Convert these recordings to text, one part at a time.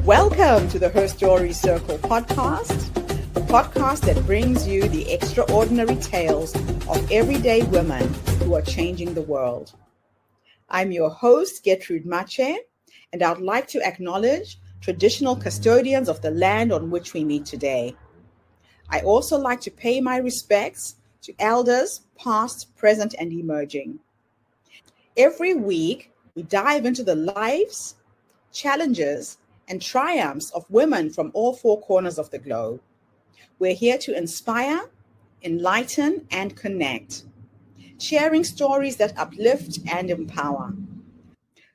Welcome to the Her Story Circle podcast, the podcast that brings you the extraordinary tales of everyday women who are changing the world. I'm your host, Gertrude Mache, and I'd like to acknowledge traditional custodians of the land on which we meet today. I also like to pay my respects to elders, past, present, and emerging. Every week, we dive into the lives, challenges, and triumphs of women from all four corners of the globe. We're here to inspire, enlighten, and connect, sharing stories that uplift and empower.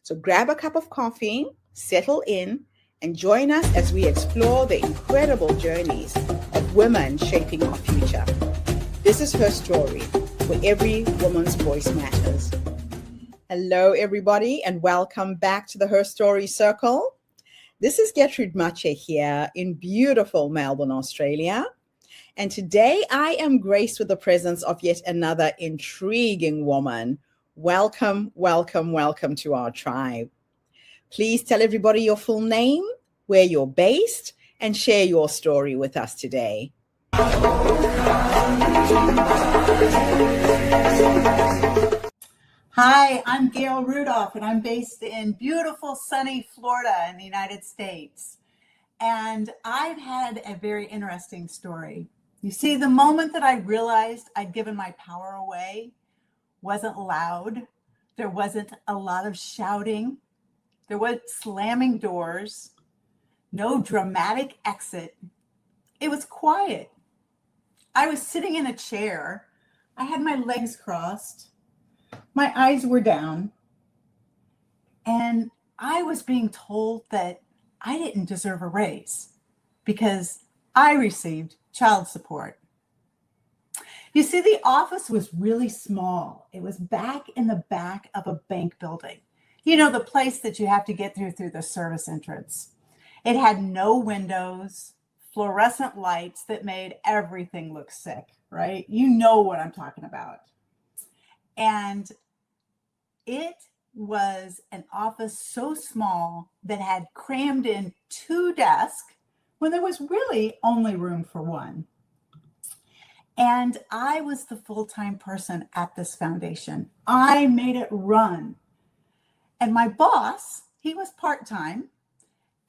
So grab a cup of coffee, settle in, and join us as we explore the incredible journeys of women shaping our future. This is Her Story, where every woman's voice matters. Hello, everybody, and welcome back to the Her Story Circle. This is Gertrude Mache here in beautiful Melbourne, Australia. And today I am graced with the presence of yet another intriguing woman. Welcome, welcome, welcome to our tribe. Please tell everybody your full name, where you're based, and share your story with us today. Hi, I'm Gail Rudolph, and I'm based in beautiful, sunny Florida in the United States. And I've had a very interesting story. You see, the moment that I realized I'd given my power away wasn't loud. There wasn't a lot of shouting. There was slamming doors, no dramatic exit. It was quiet. I was sitting in a chair. I had my legs crossed. My eyes were down, and I was being told that I didn't deserve a raise because I received child support. You see, the office was really small. It was back in the back of a bank building. You know, the place that you have to get through the service entrance. It had no windows, fluorescent lights that made everything look sick, right? You know what I'm talking about. And it was an office so small that had crammed in 2 desks when there was really only room for one. And I was the full-time person at this foundation. I made it run. And my boss, he was part-time,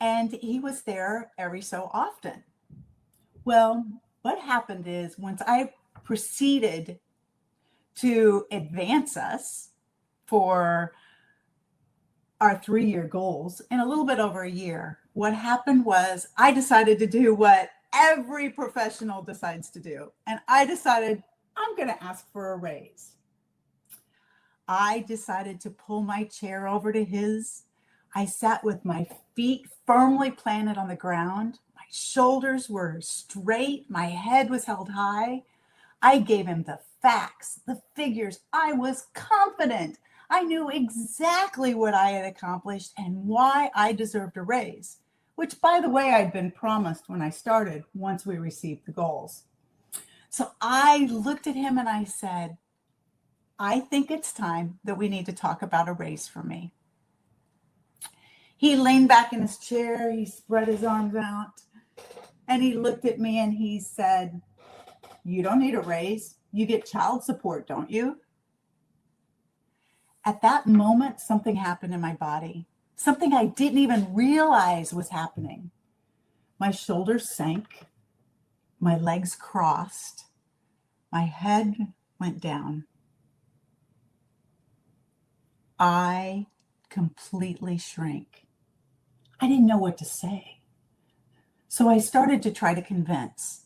and he was there every so often. Well, what happened is once I proceeded to advance us for our 3-year goals in a little bit over a year, what happened was I decided to do what every professional decides to do. And I decided I'm going to ask for a raise. I decided to pull my chair over to his. I sat with my feet firmly planted on the ground. My shoulders were straight. My head was held high. I gave him the facts, the figures. I was confident. I knew exactly what I had accomplished and why I deserved a raise, which, by the way, I'd been promised when I started once we received the goals. So I looked at him and I said, I think it's time that we need to talk about a raise for me. He leaned back in his chair. He spread his arms out and he looked at me and he said, you don't need a raise. You get child support, don't you? At that moment, something happened in my body, something I didn't even realize was happening. My shoulders sank, my legs crossed, my head went down. I completely shrank. I didn't know what to say. So I started to try to convince.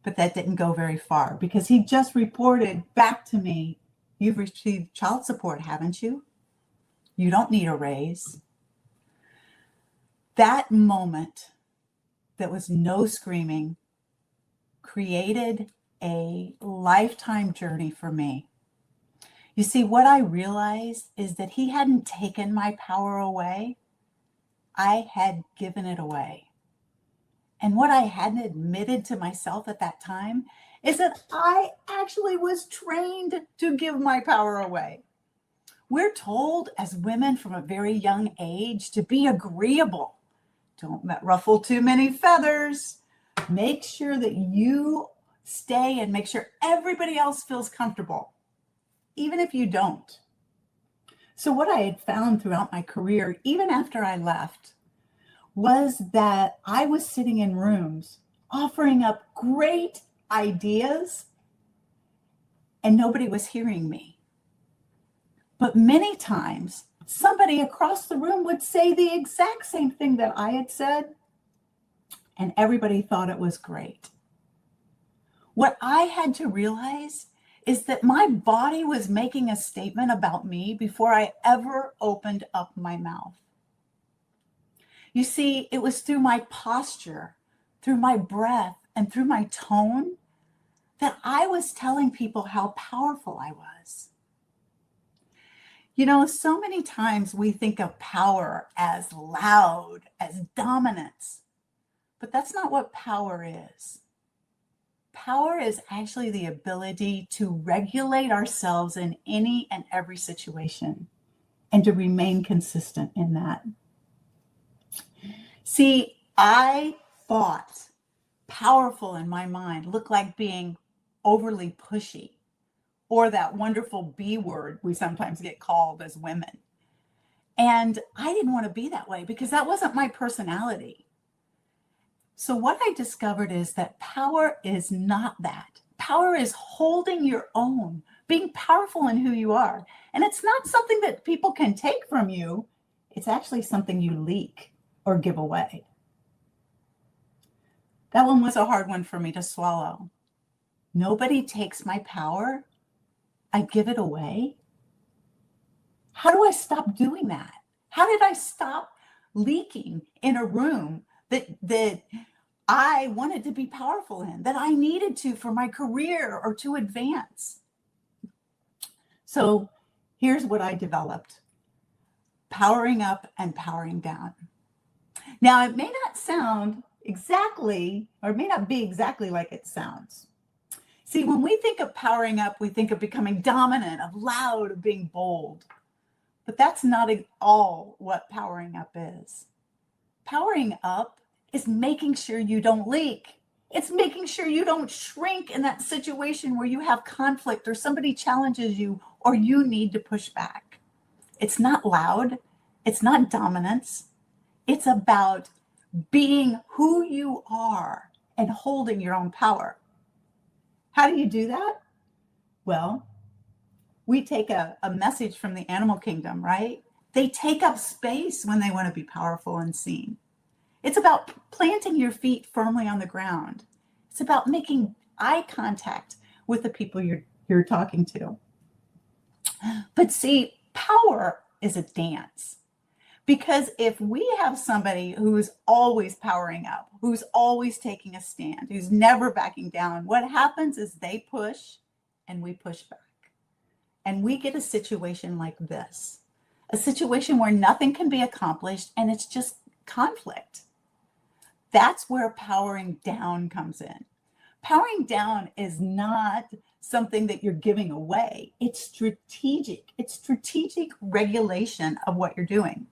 But that didn't go very far because he just reported back to me, you've received child support, haven't you? You don't need a raise. That moment, that was no screaming, created a lifetime journey for me. You see, what I realized is that he hadn't taken my power away. I had given it away. And what I hadn't admitted to myself at that time is that I actually was trained to give my power away. We're told as women from a very young age to be agreeable, Don't ruffle too many feathers. Make sure that you stay and make sure everybody else feels comfortable, even if you don't. So what I had found throughout my career, even after I left, was that I was sitting in rooms offering up great ideas and nobody was hearing me. But many times, somebody across the room would say the exact same thing that I had said, and everybody thought it was great. What I had to realize is that my body was making a statement about me before I ever opened up my mouth. You see, it was through my posture, through my breath, and through my tone that I was telling people how powerful I was. You know, so many times we think of power as loud, as dominance, but that's not what power is. Power is actually the ability to regulate ourselves in any and every situation and to remain consistent in that. See, I thought powerful in my mind looked like being overly pushy, or that wonderful B word we sometimes get called as women. And I didn't want to be that way because that wasn't my personality. So what I discovered is that power is not that. Power is holding your own, being powerful in who you are. And it's not something that people can take from you. It's actually something you leak or give away. That one was a hard one for me to swallow. Nobody takes my power. I give it away. How do I stop doing that? How did I stop leaking in a room that I wanted to be powerful in, that I needed to for my career or to advance? So here's what I developed: powering up and powering down. Now, it may not sound exactly, or it may not be exactly like it sounds. See, when we think of powering up, we think of becoming dominant, of loud, of being bold. But that's not at all what powering up is. Powering up is making sure you don't leak. It's making sure you don't shrink in that situation where you have conflict or somebody challenges you or you need to push back. It's not loud. It's not dominance. It's about being who you are and holding your own power. How do you do that? Well, we take a message from the animal kingdom, right? They take up space when they want to be powerful and seen. It's about planting your feet firmly on the ground. It's about making eye contact with the people you're talking to. But see, power is a dance. Because if we have somebody who's always powering up, who's always taking a stand, who's never backing down, what happens is they push and we push back. And we get a situation like this, a situation where nothing can be accomplished and it's just conflict. That's where powering down comes in. Powering down is not something that you're giving away. It's strategic. It's strategic regulation of what you're doing.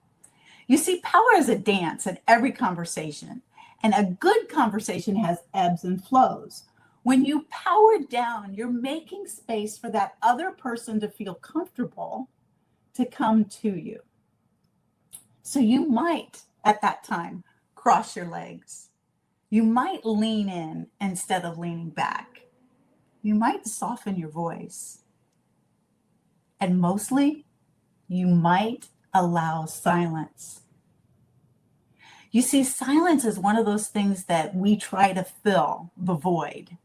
You see, power is a dance in every conversation, and a good conversation has ebbs and flows. When you power down, you're making space for that other person to feel comfortable to come to you. So you might, at that time, cross your legs. You might lean in instead of leaning back. You might soften your voice. And mostly, you might allow silence. You see, silence is one of those things that we try to fill the void,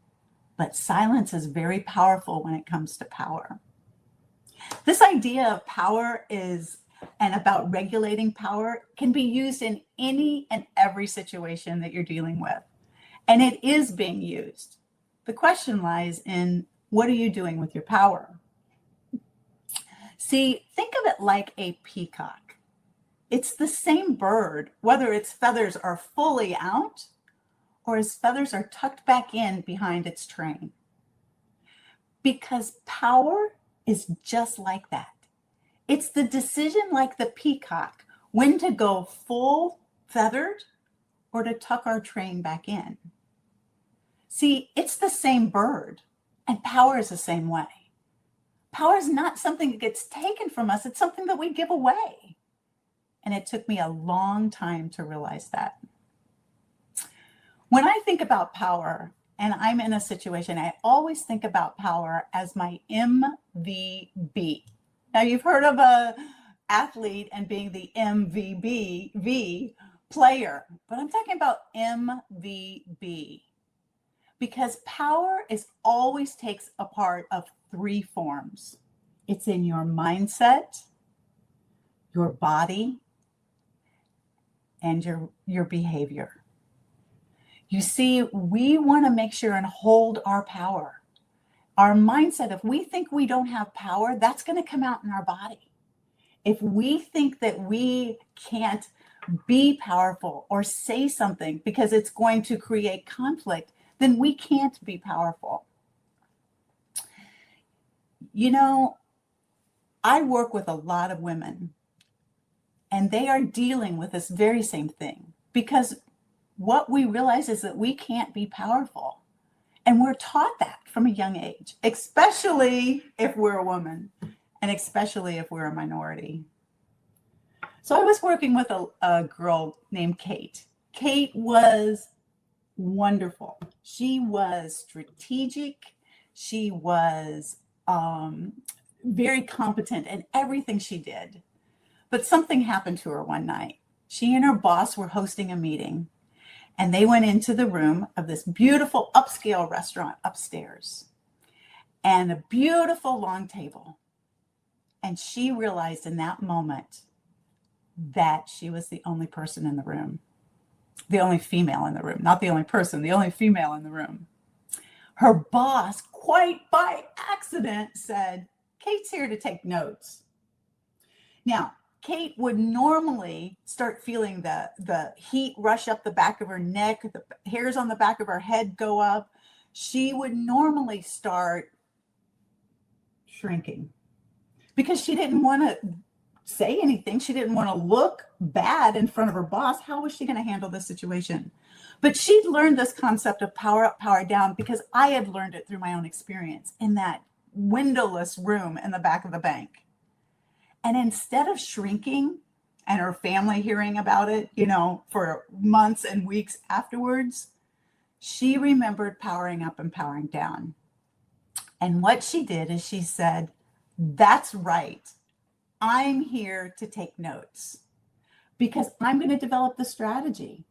but silence is very powerful when it comes to power. This idea of power and about regulating power can be used in any and every situation that you're dealing with, and it is being used. The question lies in, what are you doing with your power? See, think of it like a peacock. It's the same bird, whether its feathers are fully out or its feathers are tucked back in behind its train. Because power is just like that. It's the decision, like the peacock, when to go full feathered or to tuck our train back in. See, it's the same bird, and power is the same way. Power is not something that gets taken from us. It's something that we give away. And it took me a long time to realize that. When I think about power and I'm in a situation, I always think about power as my MVB. Now, you've heard of a athlete and being the MVP player, but I'm talking about MVB. Because power always takes a part of three forms. It's in your mindset, your body, and your behavior. You see, we want to make sure and hold our power. Our mindset, if we think we don't have power, that's going to come out in our body. If we think that we can't be powerful or say something because it's going to create conflict, then we can't be powerful. You know, I work with a lot of women, and they are dealing with this very same thing, because what we realize is that we can't be powerful. And we're taught that from a young age, especially if we're a woman, and especially if we're a minority. So I was working with a girl named Kate. Kate was wonderful. She was strategic. She was very competent in everything she did. But something happened to her one night. She and her boss were hosting a meeting, and they went into the room of this beautiful upscale restaurant upstairs, and a beautiful long table. And she realized in that moment that she was the only person in the room. The only female in the room, not the only person, the only female in the room. Her boss, quite by accident, said, "Kate's here to take notes." Now, Kate would normally start feeling the heat rush up the back of her neck, the hairs on the back of her head go up. She would normally start shrinking because she didn't want to say anything. She didn't want to look bad in front of her boss. How was she going to handle this situation? But she'd learned this concept of power up, power down, because I had learned it through my own experience in that windowless room in the back of the bank. And instead of shrinking and her family hearing about it, for months and weeks afterwards, she remembered powering up and powering down. And what she did is she said, "That's right. I'm here to take notes because I'm going to develop the strategy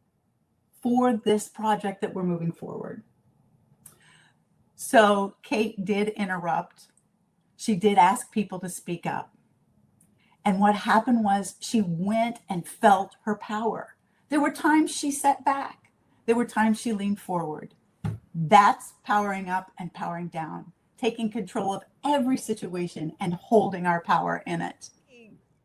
for this project that we're moving forward." So Kate did interrupt. She did ask people to speak up. And what happened was she went and felt her power. There were times she sat back. There were times she leaned forward. That's powering up and powering down, taking control of every situation and holding our power in it.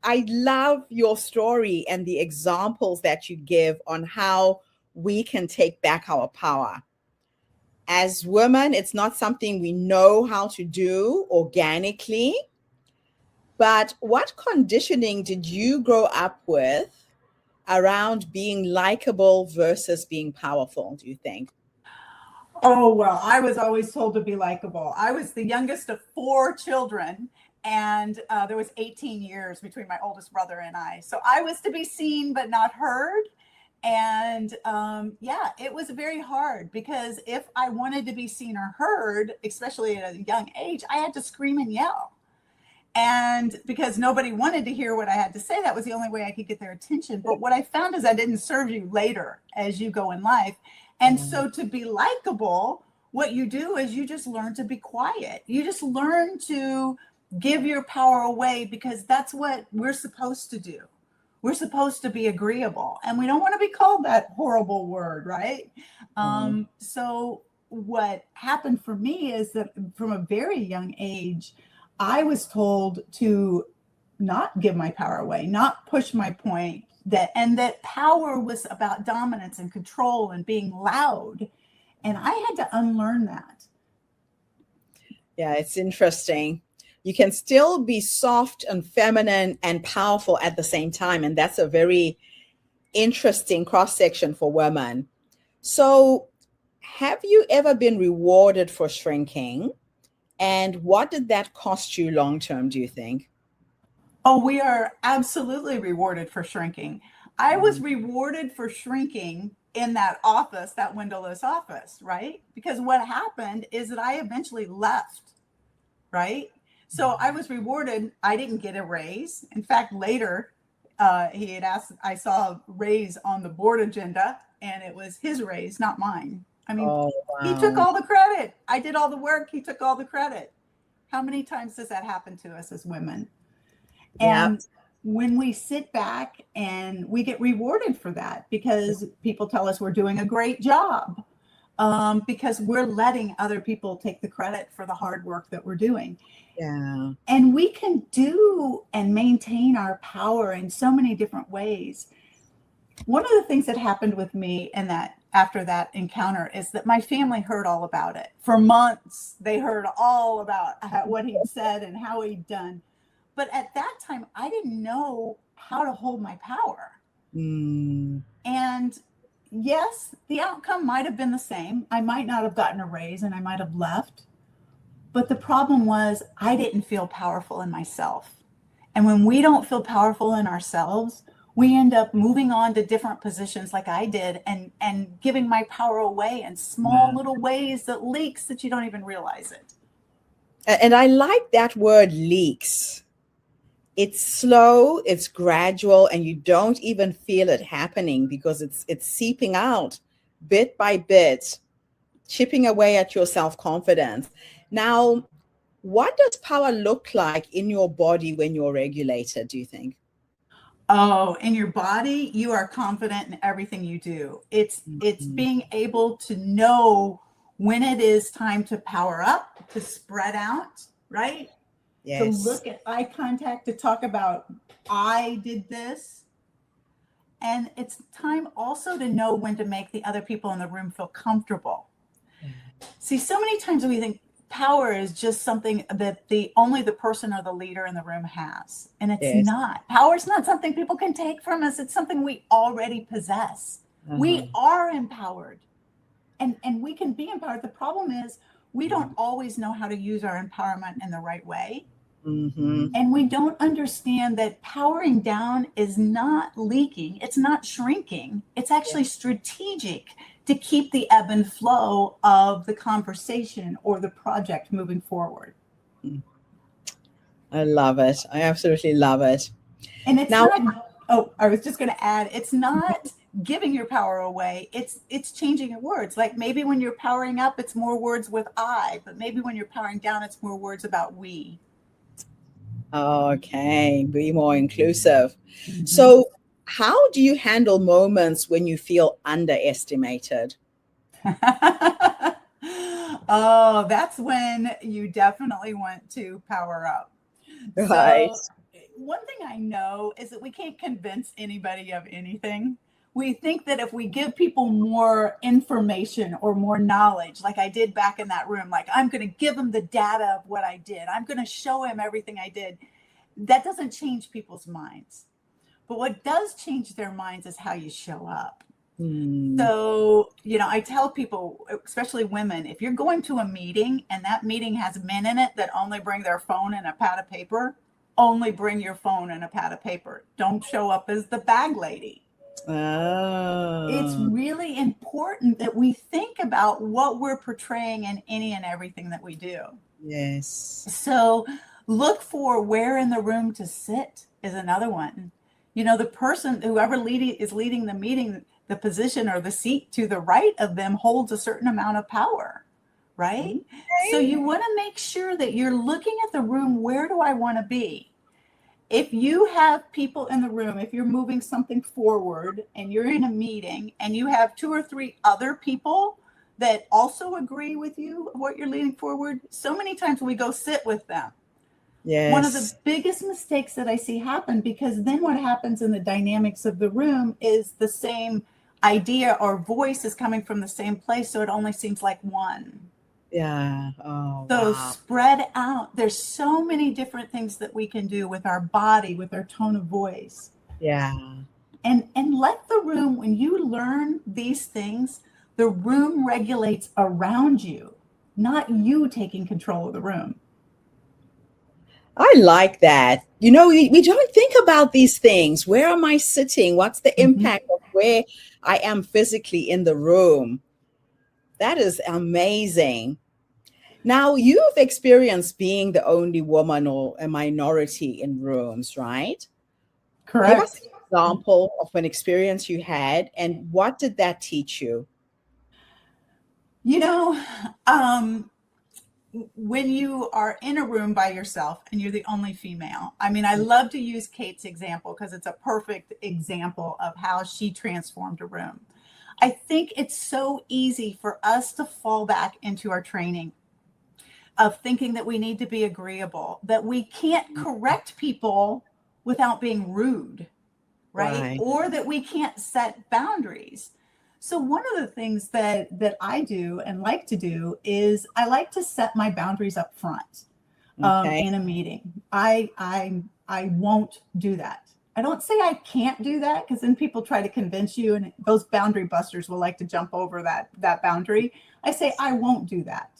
I love your story and the examples that you give on how we can take back our power. As women, it's not something we know how to do organically. But what conditioning did you grow up with around being likable versus being powerful, do you think? Oh, well, I was always told to be likable. I was the youngest of 4 children, and there was 18 years between my oldest brother and I. So I was to be seen but not heard. And it was very hard, because if I wanted to be seen or heard, especially at a young age, I had to scream and yell. And because nobody wanted to hear what I had to say, that was the only way I could get their attention. But what I found is that didn't serve you later as you go in life. And so to be likable, what you do is you just learn to be quiet. You just learn to give your power away, because that's what we're supposed to do. We're supposed to be agreeable, and we don't want to be called that horrible word, right? So what happened for me is that from a very young age, I was told to not give my power away, not push my point, that power was about dominance and control and being loud. And I had to unlearn that. Yeah, it's interesting. You can still be soft and feminine and powerful at the same time. And that's a very interesting cross section for women. So, have you ever been rewarded for shrinking? And what did that cost you long term, do you think? Oh, we are absolutely rewarded for shrinking. I was rewarded for shrinking in that office, that windowless office, right? Because what happened is that I eventually left, right? So I was rewarded. I didn't get a raise. In fact, later he had asked, I saw a raise on the board agenda, and it was his raise, not mine. I mean, Oh, he took wow. all the credit. I did all the work. He took all the credit. How many times does that happen to us as women? Yeah. And when we sit back and we get rewarded for that because people tell us we're doing a great job, because we're letting other people take the credit for the hard work that we're doing. Yeah. And we can do and maintain our power in so many different ways. One of the things that happened with me and that after that encounter is that my family heard all about it. For months, they heard all about what he'd said and how he'd done. But at that time, I didn't know how to hold my power. Mm. And yes, the outcome might have been the same. I might not have gotten a raise and I might have left. But the problem was I didn't feel powerful in myself. And when we don't feel powerful in ourselves, we end up moving on to different positions like I did and giving my power away in small Yeah. little ways that leaks that you don't even realize it. And I like that word leaks. It's slow, it's gradual, and you don't even feel it happening because it's seeping out bit by bit, chipping away at your self-confidence. Now, what does power look like in your body when you're regulated, do you think? Oh, in your body, you are confident in everything you do. It's Mhm. being able to know when it is time to power up, to spread out, right? To Yes. look at eye contact, to talk about I did this. And it's time also to know when to make the other people in the room feel comfortable. Yeah. See, so many times we think power is just something that the only the person or the leader in the room has. And it's Yes. not. Power is not something people can take from us. It's something we already possess. Uh-huh. We are empowered. And we can be empowered. The problem is we don't always know how to use our empowerment in the right way. Mm-hmm. And we don't understand that powering down is not leaking, it's not shrinking, it's actually strategic to keep the ebb and flow of the conversation or the project moving forward. I love it. I absolutely love it. And it's Now, not, oh, I was just going to add, it's not giving your power away, it's changing your words. Like maybe when you're powering up, it's more words with I, but maybe when you're powering down, it's more words about we. okay, be more inclusive. Mhm. So, how do you handle moments when you feel underestimated? Oh, that's when you definitely want to power up. Right. So, one thing I know is that we can't convince anybody of anything. We think that if we give people more information or more knowledge, like I did back in that room, like I'm going to give them the data of what I did, I'm going to show him everything I did. That doesn't change people's minds. But what does change their minds is how you show up. Hmm. So, I tell people, especially women, if you're going to a meeting and that meeting has men in it that only bring their phone and a pad of paper, only bring your phone and a pad of paper. Don't show up as the bag lady. It's Oh, really important that we think about what we're portraying in any and everything that we do. yes. So, look for where in the room to sit is another one. The person, whoever is leading the meeting, the position or the seat to the right of them holds a certain amount of power, right? So Okay. you want to make sure that you're looking at the room. Where do I want to be? If you have people in the room, if you're moving something forward and you're in a meeting and you have two or three other people that also agree with you, what you're leading forward, so many times we go sit with them. One of the Yes. biggest mistakes that I see happen, because then what happens in the dynamics of the room is the same idea or voice is coming from the same place, so it only seems like one. Yeah. Oh, So wow. spread out. There's so many different things that we can do with our body, with our tone of voice. Yeah. And let the room, when you learn these things, the room regulates around you, not you taking control of the room. I like that. We don't think about these things. Where am I sitting? What's the impact of where I am physically in the room? That is amazing. Now, you've experienced being the only woman or a minority in rooms, right? Give us Correct. an example of an experience you had, and what did that teach you? You know, um, when you are in a room by yourself and you're the only female, I mean, I love to use Kate's example because it's a perfect example of how she transformed a room. I think it's so easy for us to fall back into our training of thinking that we need to be agreeable, that we can't correct people without being rude, right? Right. Or that we can't set boundaries. So one of the things that I do and like to do is I like to set my boundaries up front Okay. in a meeting. I won't do that. I don't say I can't do that because then people try to convince you, and those boundary busters will like to jump over that boundary. I say I won't do that.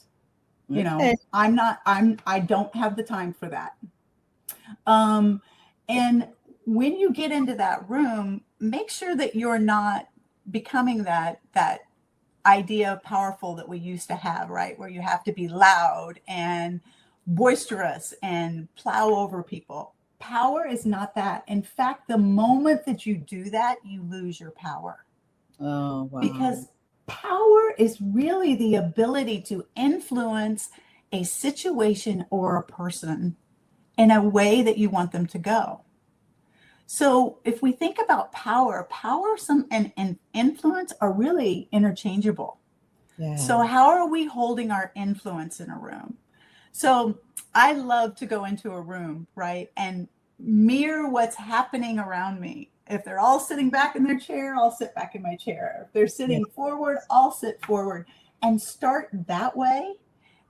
Okay. I don't have the time for that. Um, and when you get into that room, make sure that you're not becoming that idea of powerful that we used to have, right? Where you have to be loud and boisterous and plow over people. Power is not that. In fact, the moment that you do that, you lose your power. Oh, wow. Because power is really the ability to influence a situation or a person in a way that you want them to go. So if we think about power and influence are really interchangeable. Yeah. So how are we holding our influence in a room? So I love to go into a room, right, and mirror what's happening around me. If they're all sitting back in their chair, I'll sit back in my chair. If they're Yeah. sitting forward, I'll sit forward and start that way,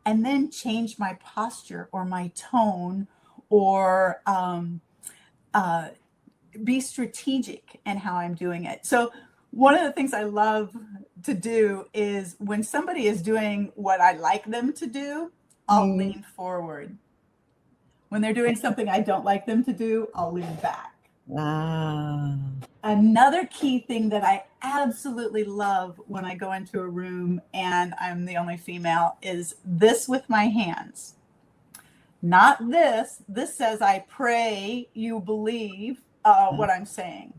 and then change my posture or my tone or uh, be strategic in how I'm doing it. So one of the things I love to do is when somebody is doing what I like them to do, I'll Mm. lean forward. When they're doing something I don't like them to do, I'll lean back. Ah. Another key thing that I absolutely love when I go into a room and I'm the only female is this with my hands. Not this. This says, I pray you believe what I'm saying.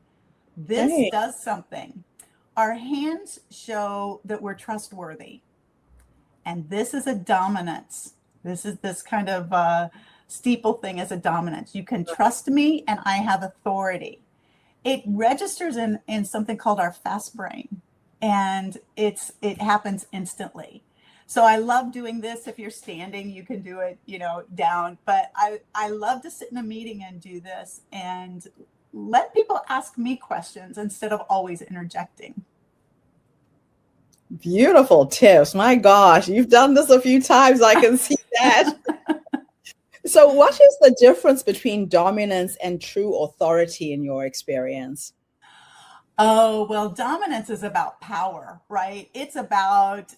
This Okay. does something. Our hands show that we're trustworthy. And this is a dominance. This is this kind of steeple thing as a dominance. You can trust me and I have authority. It registers in something called our fast brain, and it happens instantly. So I love doing this. If you're standing, you can do it, down. But I love to sit in a meeting and do this and let people ask me questions instead of always interjecting. Beautiful tips. My gosh, you've done this a few times. I can see that. So, what is the difference between dominance and true authority in your experience? Oh, well, dominance is about power, right? It's about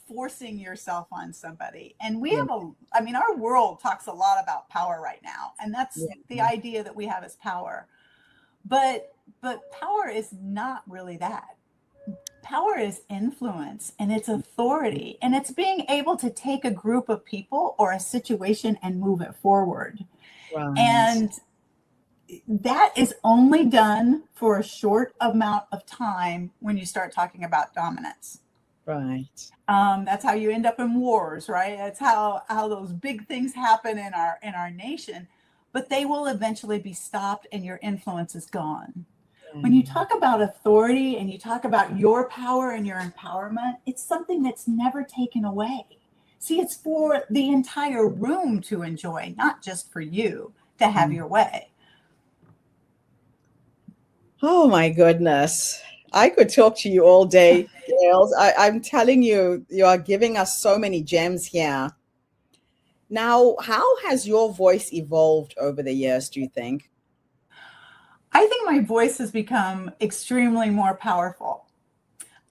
forcing yourself on somebody. And we Yeah. have I mean, our world talks a lot about power right now. And that's Yeah. the idea that we have is power. But power is not really that. Power is influence and it's authority. And it's being able to take a group of people or a situation and move it forward. Right. And that is only done for a short amount of time when you start talking about dominance. Right. That's how you end up in wars, right? That's how those big things happen in our nation, but they will eventually be stopped and your influence is gone. When you Yeah. talk about authority and you talk about your power and your empowerment, it's something that's never taken away. See, it's for the entire room to enjoy, not just for you to have Mm. your way. Oh my goodness. I could talk to you all day, Gail. I'm telling you, you are giving us so many gems here. Now, how has your voice evolved over the years, do you think? I think my voice has become extremely more powerful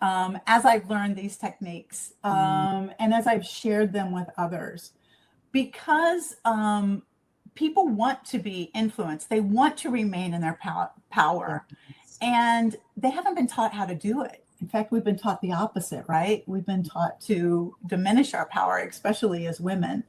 as I've learned these techniques and as I've shared them with others, because people want to be influenced. They want to remain in their power, and they haven't been taught how to do it. In fact, we've been taught the opposite, right? We've been taught to diminish our power, especially as women.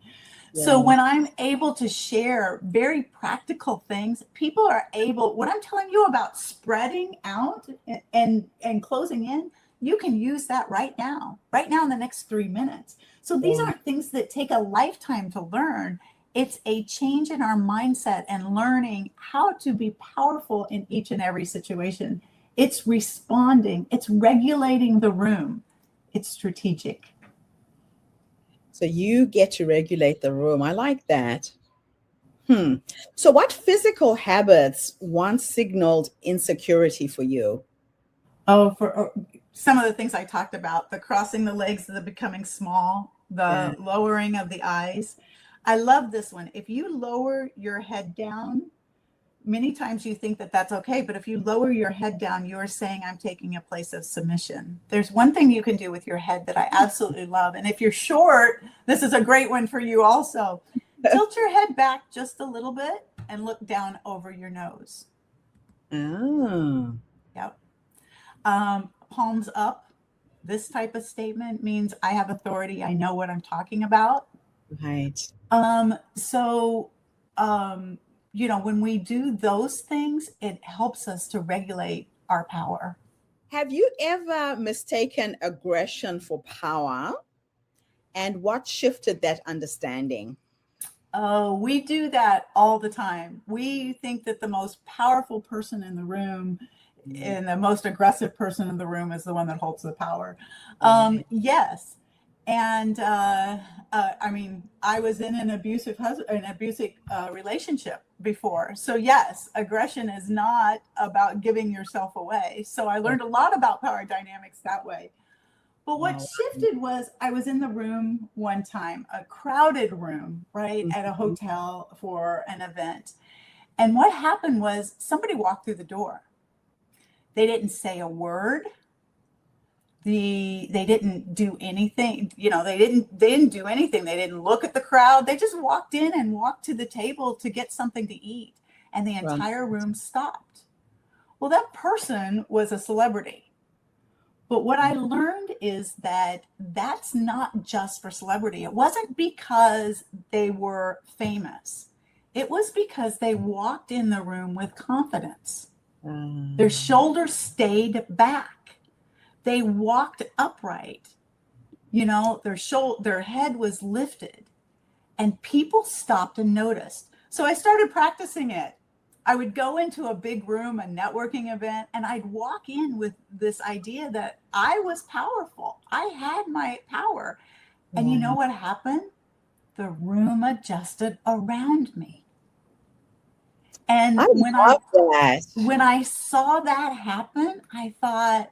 So when I'm able to share very practical things, people are able, what I'm telling you about spreading out and closing in, you can use that right now in the next 3 minutes. So these aren't things that take a lifetime to learn. It's a change in our mindset and learning how to be powerful in each and every situation. It's responding, it's regulating the room, it's strategic. So you get to regulate the room. I like that. So what physical habits once signaled insecurity for you? Oh, for some of the things I talked about, the crossing the legs, the becoming small, the lowering of the eyes. I love this one. If you lower your head down, many times you think that that's okay, but if you lower your head down, you're saying I'm taking a place of submission. There's one thing you can do with your head that I absolutely love. And if you're short, this is a great one for you also. Tilt your head back just a little bit and look down over your nose. Oh. Yep. Palms up. This type of statement means I have authority. I know what I'm talking about. Right. You know, when we do those things, it helps us to regulate our power. Have you ever mistaken aggression for power? And what shifted that understanding? Oh, we do that all the time. We think that the most powerful person in the room and the most aggressive person in the room is the one that holds the power. Yes. And I mean, I was in an abusive relationship before. So yes, aggression is not about giving yourself away. So I learned a lot about power dynamics that way. But what shifted was I was in the room one time, a crowded room, right, at a hotel for an event. And what happened was somebody walked through the door. They didn't say a word. They didn't do anything. You know, they didn't do anything. They didn't look at the crowd. They just walked in and walked to the table to get something to eat. And the entire room stopped. Well, that person was a celebrity. But what I learned is that that's not just for celebrity. It wasn't because they were famous. It was because they walked in the room with confidence. Their shoulders stayed back. They walked upright. You know, their head was lifted. And people stopped and noticed. So I started practicing it. I would go into a big room, a networking event, and I'd walk in with this idea that I was powerful. I had my power. And you know what happened? The room adjusted around me. And when I saw that happen, I thought,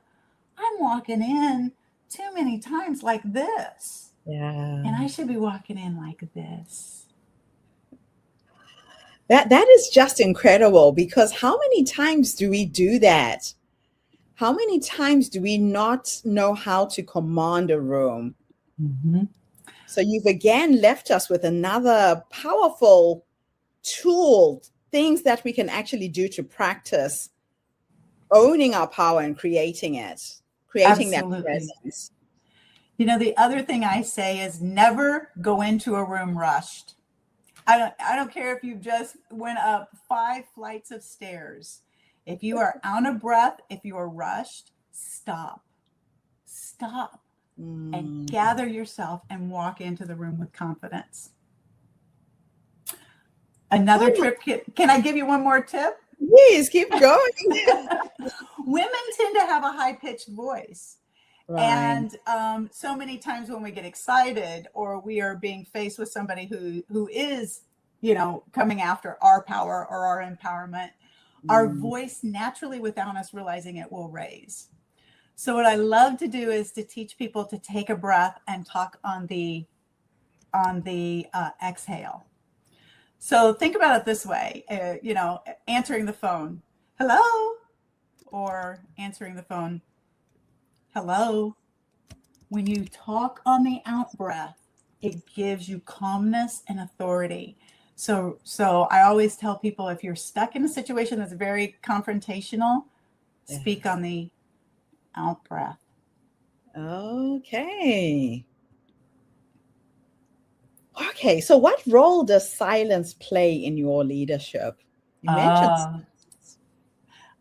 I'm walking in too many times like this. And I should be walking in like this. That is just incredible, because how many times do we do that? How many times do we not know how to command a room? So you've again left us with another powerful tool, things that we can actually do to practice owning our power and creating it, creating that presence. You know, the other thing I say is never go into a room rushed. I don't care if you just went up 5 flights of stairs. If you are out of breath, if you are rushed, stop and gather yourself and walk into the room with confidence. Another trip. Can I give you one more tip? Please keep going. Women tend to have a high-pitched voice. Right. And so many times when we get excited or we are being faced with somebody who is, you know, coming after our power or our empowerment, our voice naturally, without us realizing it, will raise. So what I love to do is to teach people to take a breath and talk on the exhale. So think about it this way, you know, answering the phone. hello, or answering the phone, hello. When you talk on the out breath, it gives you calmness and authority. So I always tell people, if you're stuck in a situation that's very confrontational, speak on the out breath. Okay. Okay, so what role does silence play in your leadership? You mentioned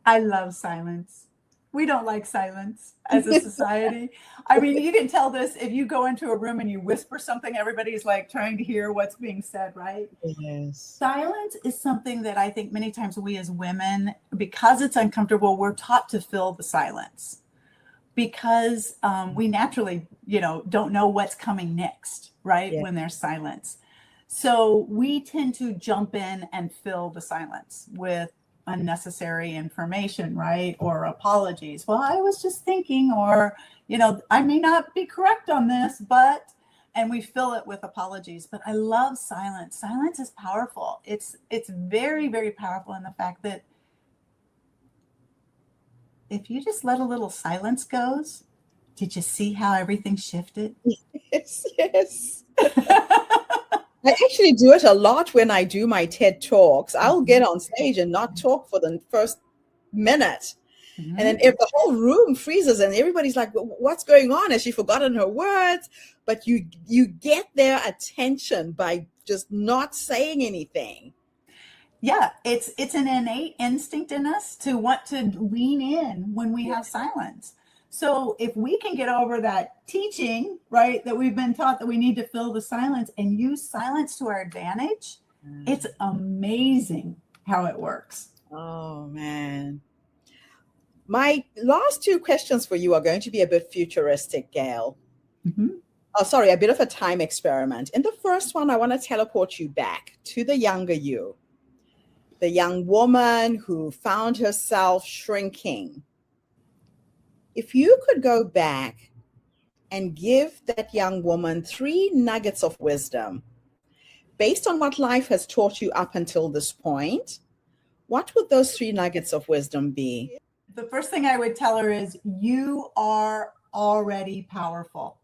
I love silence. We don't like silence as a society. I mean, you can tell this if you go into a room and you whisper something, everybody's like trying to hear what's being said, right? yes. Silence is something that I think many times we as women, because it's uncomfortable, we're taught to fill the silence because we naturally, don't know what's coming next, right? Yeah. When there's silence. So we tend to jump in and fill the silence with unnecessary information, right? Or apologies. Well, I was just thinking, or, I may not be correct on this, but, and we fill it with apologies. But I love silence. Silence is powerful. It's very, very powerful in the fact that if you just let a little silence goes, did you see how everything shifted? Yes. I actually do it a lot when I do my TED Talks. I'll get on stage and not talk for the first minute. And then if the whole room freezes and everybody's like, what's going on? Has she forgotten her words? But you get their attention by just not saying anything. Yeah, it's an innate instinct in us to want to lean in when we have silence. So if we can get over that teaching, right, that we've been taught that we need to fill the silence and use silence to our advantage, it's amazing how it works. Oh, man. My last two questions for you are going to be a bit futuristic, Gail. Oh, sorry, a bit of a time experiment. In the first one, I want to teleport you back to the younger you, the young woman who found herself shrinking. If you could go back and give that young woman 3 nuggets of wisdom based on what life has taught you up until this point, what would those 3 nuggets of wisdom be? The first thing I would tell her is, you are already powerful.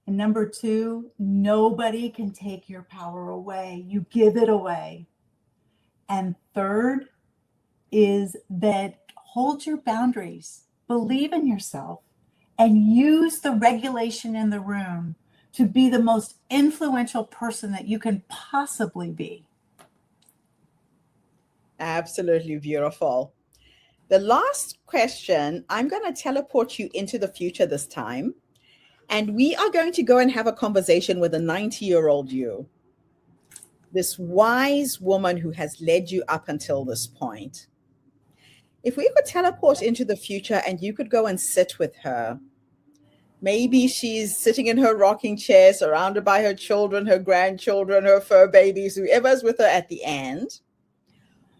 And number 2, nobody can take your power away. You give it away. And third is that hold your boundaries, believe in yourself, and use the regulation in the room to be the most influential person that you can possibly be. Absolutely beautiful. The last question, I'm going to teleport you into the future this time. And we are going to go and have a conversation with a 90-year-old you, this wise woman who has led you up until this point. If we could teleport into the future and you could go and sit with her, maybe she's sitting in her rocking chair, surrounded by her children, her grandchildren, her fur babies, whoever's with her at the end.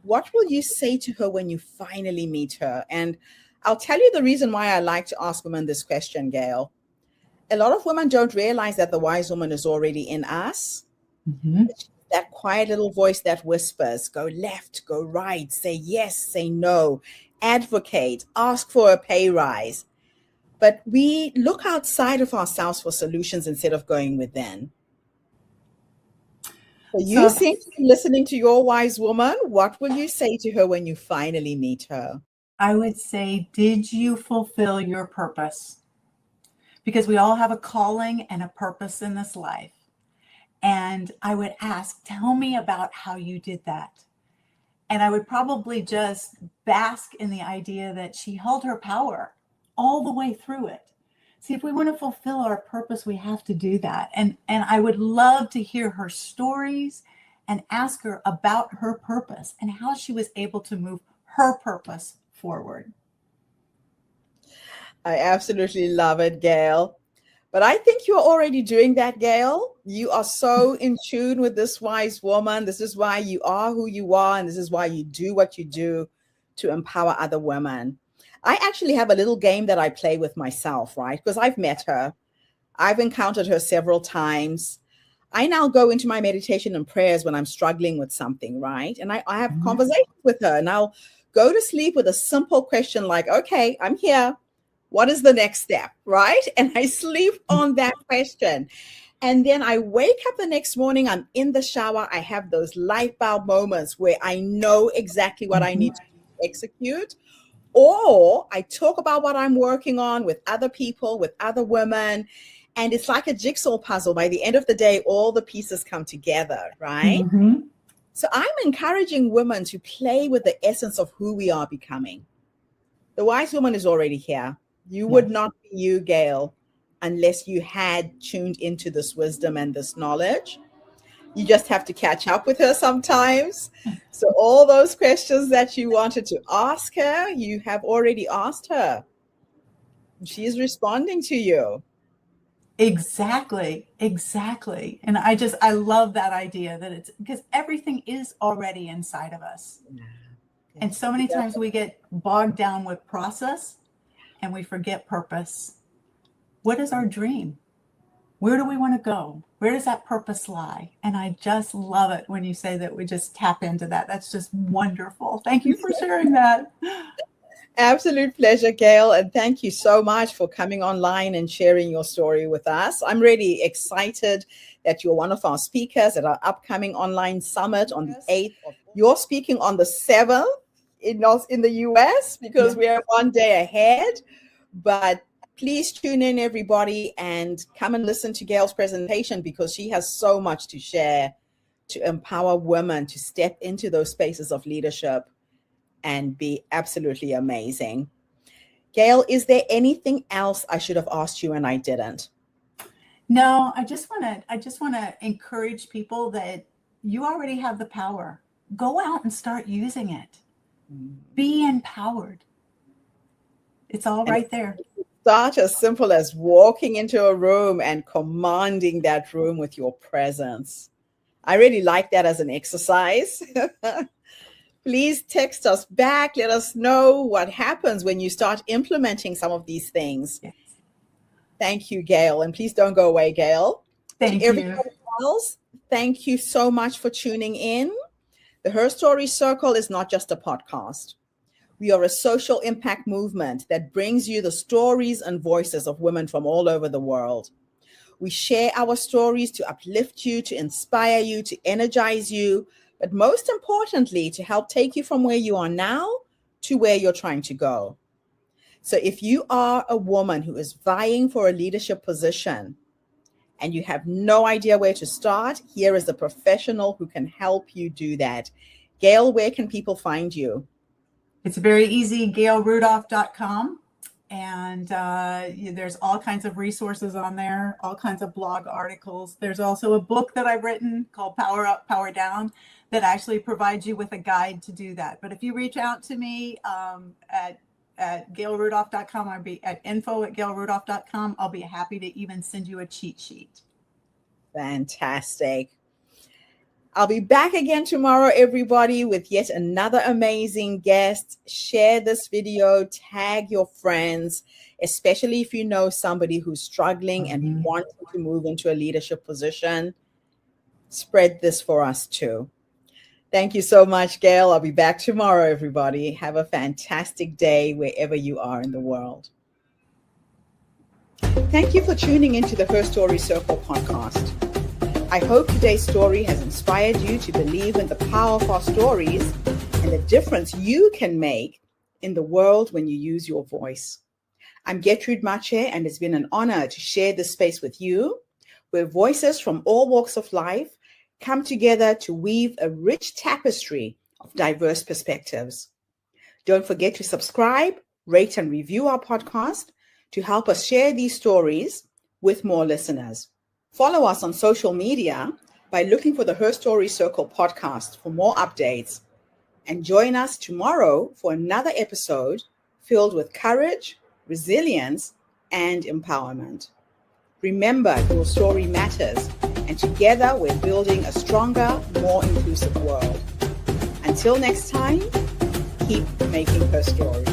What will you say to her when you finally meet her? And I'll tell you the reason why I like to ask women this question, Gail. A lot of women don't realize that the wise woman is already in us. That quiet little voice that whispers, go left, go right, say yes, say no, advocate, ask for a pay rise. But we look outside of ourselves for solutions instead of going within. So you seem to be listening to your wise woman. What will you say to her when you finally meet her? I would say, did you fulfill your purpose? Because we all have a calling and a purpose in this life. And I would ask, tell me about how you did that. And I would probably just bask in the idea that she held her power all the way through it. See, if we want to fulfill our purpose, we have to do that. And I would love to hear her stories and ask her about her purpose and how she was able to move her purpose forward. I absolutely love it, Gail. But I think you're already doing that, Gail. You are so in tune with this wise woman. This is why you are who you are, and this is why you do what you do to empower other women. I actually have a little game that I play with myself, right? Because I've met her. I've encountered her several times. I now go into my meditation and prayers when I'm struggling with something, right? And I have conversations with her, and I'll go to sleep with a simple question like, okay, I'm here. What is the next step, right? And I sleep on that question. And then I wake up the next morning, I'm in the shower, I have those light bulb moments where I know exactly what I need to execute. Or I talk about what I'm working on with other people, with other women. And it's like a jigsaw puzzle. By the end of the day, all the pieces come together, right? Mm-hmm. So I'm encouraging women to play with the essence of who we are becoming. The wise woman is already here. You would not be you, Gail, unless you had tuned into this wisdom and this knowledge. You just have to catch up with her sometimes. So all those questions that you wanted to ask her, you have already asked her. She is responding to you. Exactly. And I love that idea that it's because everything is already inside of us. Yeah. And so many times we get bogged down with process and we forget purpose. What is our dream? Where do we want to go? Where does that purpose lie? And I just love it when you say that we just tap into that. That's just wonderful. Thank you for sharing that. Absolute pleasure, Gail. And thank you so much for coming online and sharing your story with us. I'm really excited that you're one of our speakers at our upcoming online summit on the 8th. You're speaking on the 7th in the US because we are one day ahead. But please tune in, everybody, and come and listen to Gail's presentation because she has so much to share to empower women to step into those spaces of leadership and be absolutely amazing. Gail, is there anything else I should have asked you and I didn't? No, I just want to encourage people that you already have the power. Go out and start using it. Be empowered. It's all right there. Such as simple as walking into a room and commanding that room with your presence. I really like that as an exercise. Please text us back. Let us know what happens when you start implementing some of these things. Yes. Thank you, Gail. And please don't go away, Gail. Thank you. Everybody else, thank you so much for tuning in. The Her Story Circle is not just a podcast. We are a social impact movement that brings you the stories and voices of women from all over the world. We share our stories to uplift you, to inspire you, to energize you, but most importantly, to help take you from where you are now to where you're trying to go. So if you are a woman who is vying for a leadership position and you have no idea where to start, here is a professional who can help you do that. Gail, where can people find you? It's very easy, gailrudolph.com. And there's all kinds of resources on there, all kinds of blog articles. There's also a book that I've written called Power Up, Power Down that actually provides you with a guide to do that. But if you reach out to me at gailrudolph.com, I'll be at info@gailrudolph.com. I'll be happy to even send you a cheat sheet. Fantastic. I'll be back again tomorrow, everybody, with yet another amazing guest. Share this video, tag your friends, especially if you know somebody who's struggling and wanting to move into a leadership position. Spread this for us too. Thank you so much, Gail. I'll be back tomorrow, everybody. Have a fantastic day wherever you are in the world. Thank you for tuning into the Her Story Circle podcast. I hope today's story has inspired you to believe in the power of our stories and the difference you can make in the world when you use your voice. I'm Gertrude Mache, and it's been an honor to share this space with you, where voices from all walks of life come together to weave a rich tapestry of diverse perspectives. Don't forget to subscribe, rate, and review our podcast to help us share these stories with more listeners. Follow us on social media by looking for the Her Story Circle podcast for more updates. And join us tomorrow for another episode filled with courage, resilience, and empowerment. Remember, your story matters, and together we're building a stronger, more inclusive world. Until next time, keep making her story.